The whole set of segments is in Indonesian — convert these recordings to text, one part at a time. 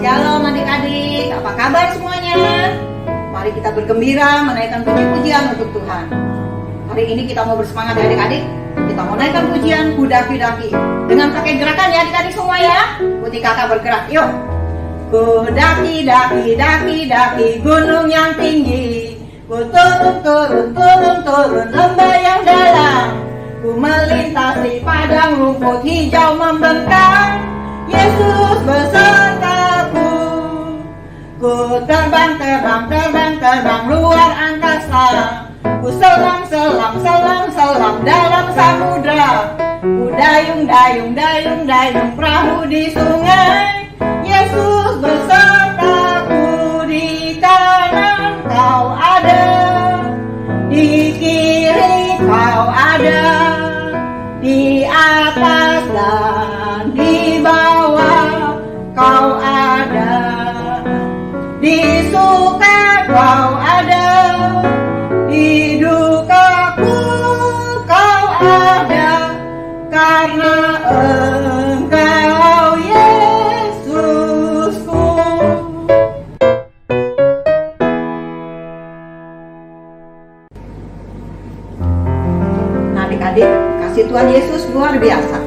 Shalom adik-adik, apa kabar semuanya? Mari kita bergembira menaikkan puji-pujian untuk Tuhan. Hari ini kita mau bersemangat ya adik-adik. Kita mau naikkan pujian ku daki-daki. Dengan pakai gerakan ya adik-adik semua ya. Ikuti kakak bergerak, yuk. Ku daki-daki gunung yang tinggi. Ku turun lembah yang dalam. Ku melintasi padang rumput hijau membentang. Yesus besertaku. Ku terbang luar angkasa. Ku selam dalam samudra. Ku dayung perahu di sungai. Yesus besertaku. Di kanan kau ada, di kiri kau ada, di atas dan di bawah kau ada, di suka kau ada, di dukaku kau ada, karena Engkau Yesusku. Nah adik-adik, kasih Tuhan Yesus luar biasa.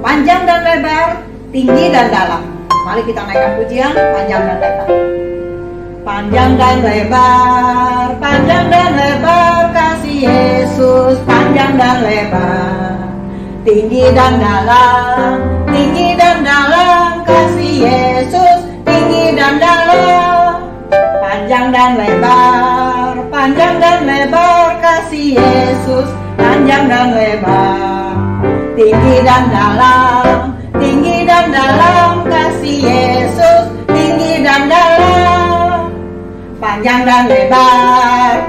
Panjang dan lebar, tinggi dan dalam. Mari kita naikkan pujian panjang dan lebar. Panjang dan lebar kasih Yesus, panjang dan lebar. Tinggi dan dalam kasih Yesus, tinggi dan dalam. Panjang dan lebar kasih Yesus, panjang dan lebar. Tinggi dan dalam kasih Yesus, tinggi dan dalam. Panjang dan lebar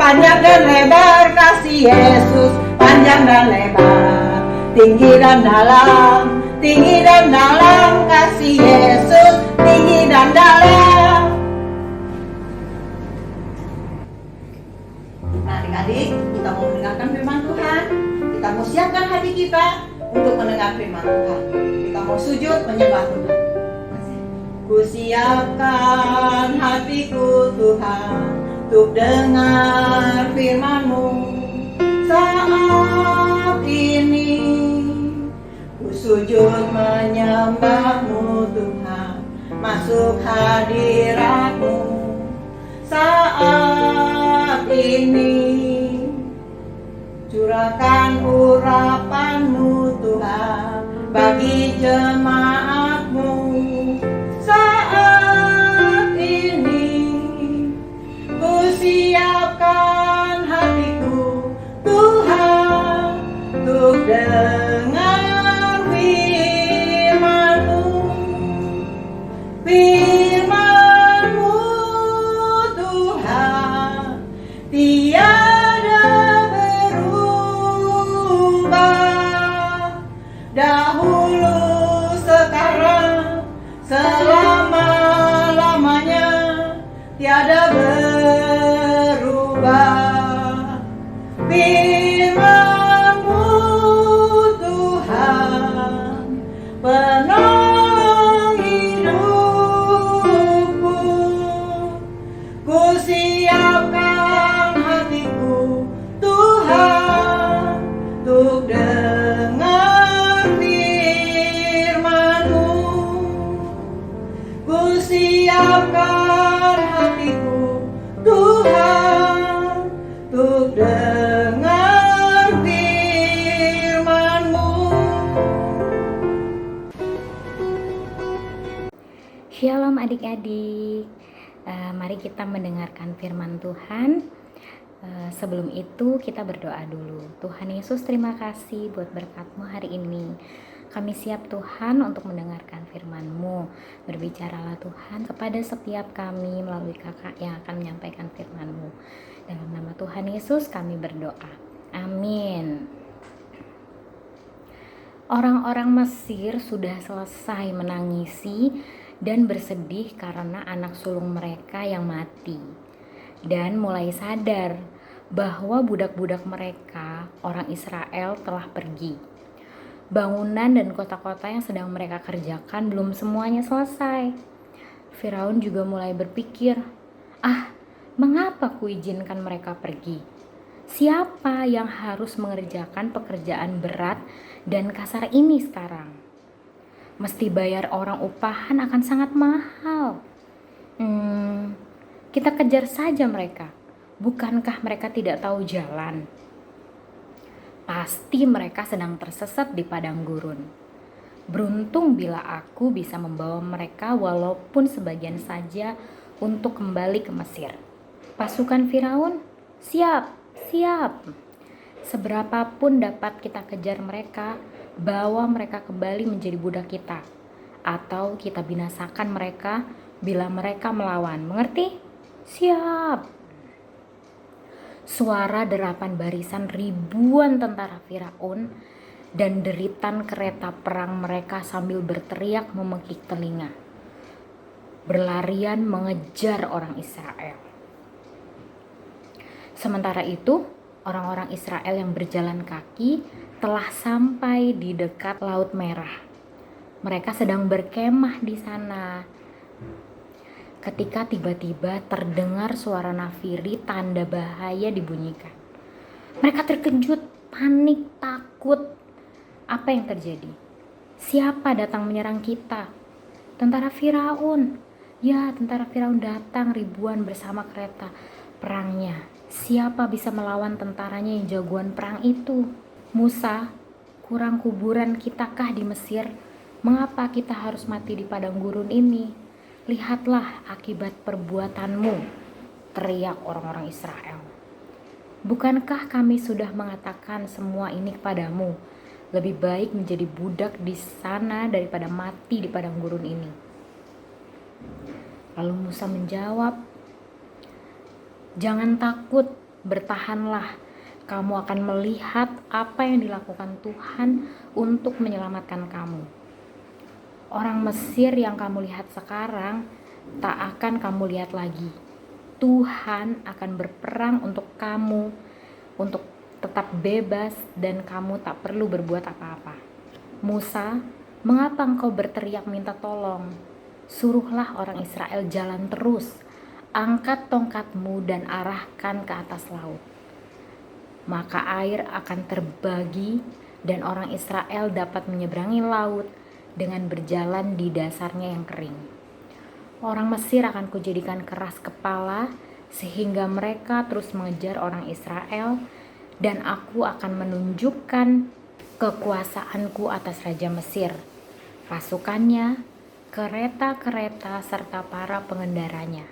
kasih Yesus, panjang dan lebar. Tinggi dan dalam kasih Yesus, tinggi dan dalam. Nah adik-adik, kita mau mendengarkan firman Tuhan. Kita mau siapkan hati kita untuk mendengar firman Tuhan. Kita mau sujud menyembah Tuhan. Ku siapkan hatiku Tuhan untuk dengar firman-Mu saat ini. Ku sujud menyembah-Mu Tuhan, masuk hadirat-Mu saat ini. Curahkan urapan-Mu Tuhan bagi jemaat-Mu saat ini. Ku siapkan hatiku Tuhan untuk dengar firman-Mu. Firman-Mu Tuhan tiada berubah, dahulu sekarang selama-lamanya tiada berubah. Firman-Mu Tuhan penolong hidupku. Ku siapkan hatiku Tuhan untuk dengar firman-Mu. Ku siapkan hatiku Tuhan untuk dengar firman-Mu. Shalom adik-adik, mari kita mendengarkan firman Tuhan. Sebelum itu kita berdoa dulu. Tuhan Yesus, terima kasih buat berkat-Mu hari ini. Kami siap Tuhan untuk mendengarkan firman-Mu. Berbicaralah Tuhan kepada setiap kami melalui kakak yang akan menyampaikan firman-Mu. Dalam nama Tuhan Yesus kami berdoa. Amin. Orang-orang Mesir sudah selesai menangisi dan bersedih karena anak sulung mereka yang mati, dan mulai sadar bahwa budak-budak mereka, orang Israel, telah pergi. Bangunan dan kota-kota yang sedang mereka kerjakan belum semuanya selesai. Firaun juga mulai berpikir, mengapa kuizinkan mereka pergi? Siapa yang harus mengerjakan pekerjaan berat dan kasar ini sekarang? Mesti bayar orang upahan akan sangat mahal. Kita kejar saja mereka. Bukankah mereka tidak tahu jalan? Pasti mereka sedang tersesat di padang gurun. Beruntung bila aku bisa membawa mereka walaupun sebagian saja untuk kembali ke Mesir. Pasukan Firaun, siap. Seberapapun dapat kita kejar mereka, bawa mereka kembali menjadi budak kita. Atau kita binasakan mereka bila mereka melawan. Mengerti? Siap. Suara derapan barisan ribuan tentara Firaun dan deritan kereta perang mereka sambil berteriak memekik telinga. Berlarian mengejar orang Israel. Sementara itu, orang-orang Israel yang berjalan kaki telah sampai di dekat Laut Merah. Mereka sedang berkemah di sana. Ketika tiba-tiba terdengar suara nafiri tanda bahaya dibunyikan. Mereka terkejut, panik, takut. Apa yang terjadi? Siapa datang menyerang kita? Tentara Firaun. Ya, tentara Firaun datang ribuan bersama kereta perangnya. Siapa bisa melawan tentaranya yang jagoan perang itu? Musa, kurang kuburan kitakah di Mesir? Mengapa kita harus mati di padang gurun ini? Lihatlah akibat perbuatanmu, teriak orang-orang Israel. Bukankah kami sudah mengatakan semua ini kepadamu? Lebih baik menjadi budak di sana daripada mati di padang gurun ini. Lalu Musa menjawab, jangan takut, bertahanlah. Kamu akan melihat apa yang dilakukan Tuhan untuk menyelamatkan kamu. Orang Mesir yang kamu lihat sekarang tak akan kamu lihat lagi. Tuhan akan berperang untuk kamu, untuk tetap bebas dan kamu tak perlu berbuat apa-apa. Musa, mengapa engkau berteriak minta tolong? Suruhlah orang Israel jalan terus. Angkat tongkatmu dan arahkan ke atas laut. Maka air akan terbagi dan orang Israel dapat menyeberangi laut dengan berjalan di dasarnya yang kering. Orang Mesir akan kujadikan keras kepala sehingga mereka terus mengejar orang Israel, dan aku akan menunjukkan kekuasaanku atas Raja Mesir, pasukannya, kereta-kereta serta para pengendaranya.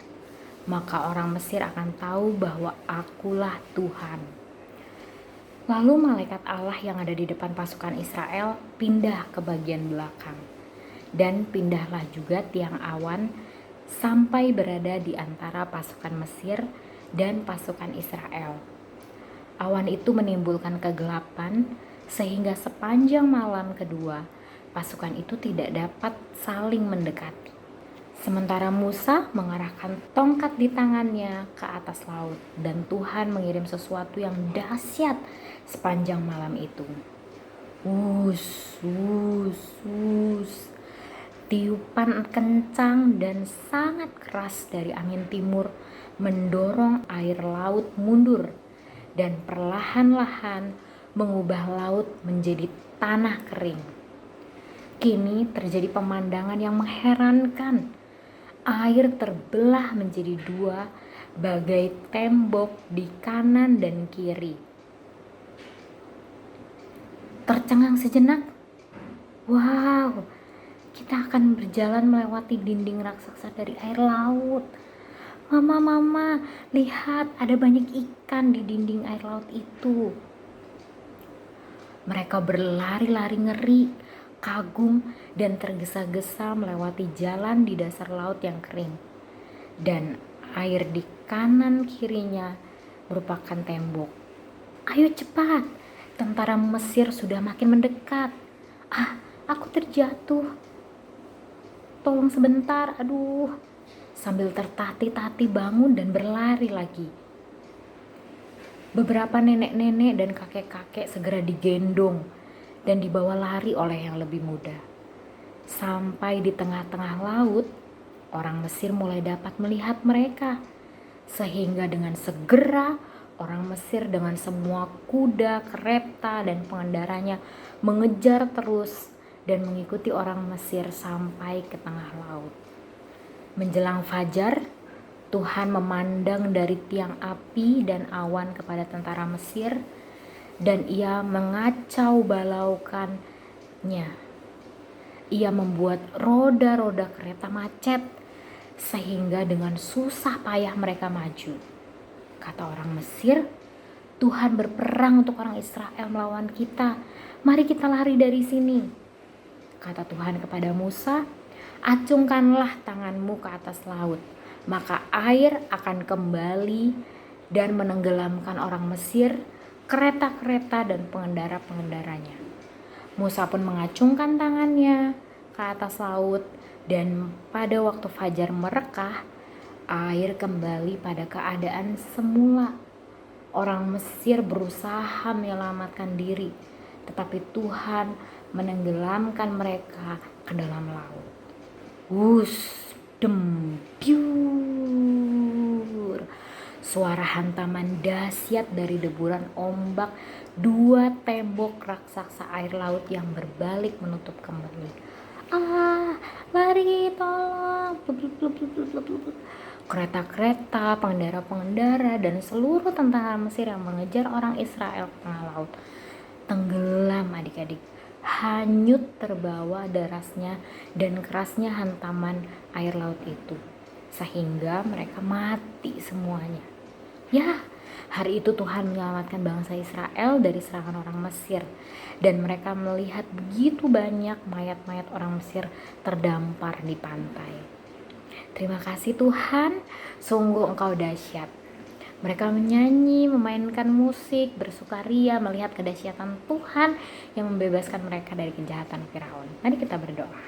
Maka orang Mesir akan tahu bahwa akulah Tuhan. Lalu malaikat Allah yang ada di depan pasukan Israel pindah ke bagian belakang. Dan pindahlah juga tiang awan sampai berada di antara pasukan Mesir dan pasukan Israel. Awan itu menimbulkan kegelapan sehingga sepanjang malam kedua pasukan itu tidak dapat saling mendekati. Sementara Musa mengarahkan tongkat di tangannya ke atas laut dan Tuhan mengirim sesuatu yang dahsyat sepanjang malam itu. Wus, wus, wus. Tiupan kencang dan sangat keras dari angin timur mendorong air laut mundur dan perlahan-lahan mengubah laut menjadi tanah kering. Kini terjadi pemandangan yang mengherankan. Air terbelah menjadi dua bagai tembok di kanan dan kiri. Tercengang sejenak. Wow, kita akan berjalan melewati dinding raksasa dari air laut. Mama, lihat ada banyak ikan di dinding air laut itu. Mereka berlari-lari ngeri, kagum dan tergesa-gesa melewati jalan di dasar laut yang kering. Dan air di kanan kirinya merupakan tembok. Ayo cepat, tentara Mesir sudah makin mendekat. Aku terjatuh. Tolong sebentar, aduh. Sambil tertatih-tatih bangun dan berlari lagi. Beberapa nenek-nenek dan kakek-kakek segera digendong dan dibawa lari oleh yang lebih muda. Sampai di tengah-tengah laut, orang Mesir mulai dapat melihat mereka. Sehingga dengan segera orang Mesir dengan semua kuda, kereta, dan pengendaranya mengejar terus dan mengikuti orang Mesir sampai ke tengah laut. Menjelang fajar, Tuhan memandang dari tiang api dan awan kepada tentara Mesir, dan ia mengacau balaukannya. Ia membuat roda-roda kereta macet, sehingga dengan susah payah mereka maju. Kata orang Mesir, Tuhan berperang untuk orang Israel melawan kita. Mari kita lari dari sini. Kata Tuhan kepada Musa, acungkanlah tanganmu ke atas laut, maka air akan kembali dan menenggelamkan orang Mesir, kereta-kereta dan pengendara-pengendaranya. Musa pun mengacungkan tangannya ke atas laut, dan pada waktu fajar merekah, air kembali pada keadaan semula. Orang Mesir berusaha menyelamatkan diri, tetapi Tuhan menenggelamkan mereka ke dalam laut. Wush, dem, biur. Suara hantaman dahsyat dari deburan ombak dua tembok raksasa air laut yang berbalik menutup kembali. Lari, tolong. Kereta-kereta, pengendara-pengendara, dan seluruh tentara Mesir yang mengejar orang Israel ke tengah laut tenggelam adik-adik, hanyut terbawa derasnya dan kerasnya hantaman air laut itu, sehingga mereka mati semuanya. Ya, hari itu Tuhan menyelamatkan bangsa Israel dari serangan orang Mesir, dan mereka melihat begitu banyak mayat-mayat orang Mesir terdampar di pantai. Terima kasih Tuhan, sungguh Engkau dahsyat. Mereka menyanyi, memainkan musik, bersukaria melihat kedahsyatan Tuhan yang membebaskan mereka dari kejahatan Firaun. Mari kita berdoa.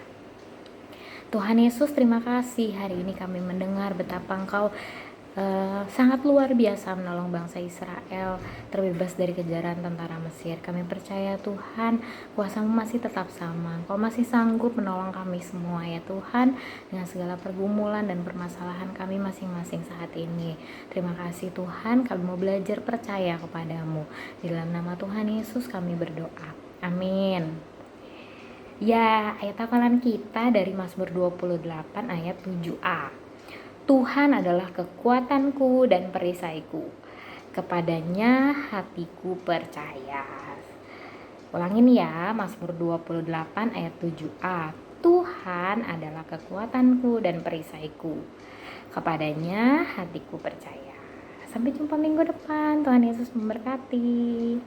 Tuhan Yesus, terima kasih hari ini kami mendengar betapa Engkau sangat luar biasa menolong bangsa Israel terbebas dari kejaran tentara Mesir. Kami percaya Tuhan, kuasa-Mu masih tetap sama. Engkau masih sanggup menolong kami semua ya Tuhan, dengan segala pergumulan dan permasalahan kami masing-masing saat ini. Terima kasih Tuhan, kami mau belajar percaya kepadamu. Di dalam nama Tuhan Yesus kami berdoa. Amin. Ya, ayat hafalan kita dari Mazmur 28 ayat 7a. Tuhan adalah kekuatanku dan perisaiku, kepadanya hatiku percaya. Ulangin ya, Mazmur 28 ayat 7a. Tuhan adalah kekuatanku dan perisaiku, kepadanya hatiku percaya. Sampai jumpa minggu depan, Tuhan Yesus memberkati.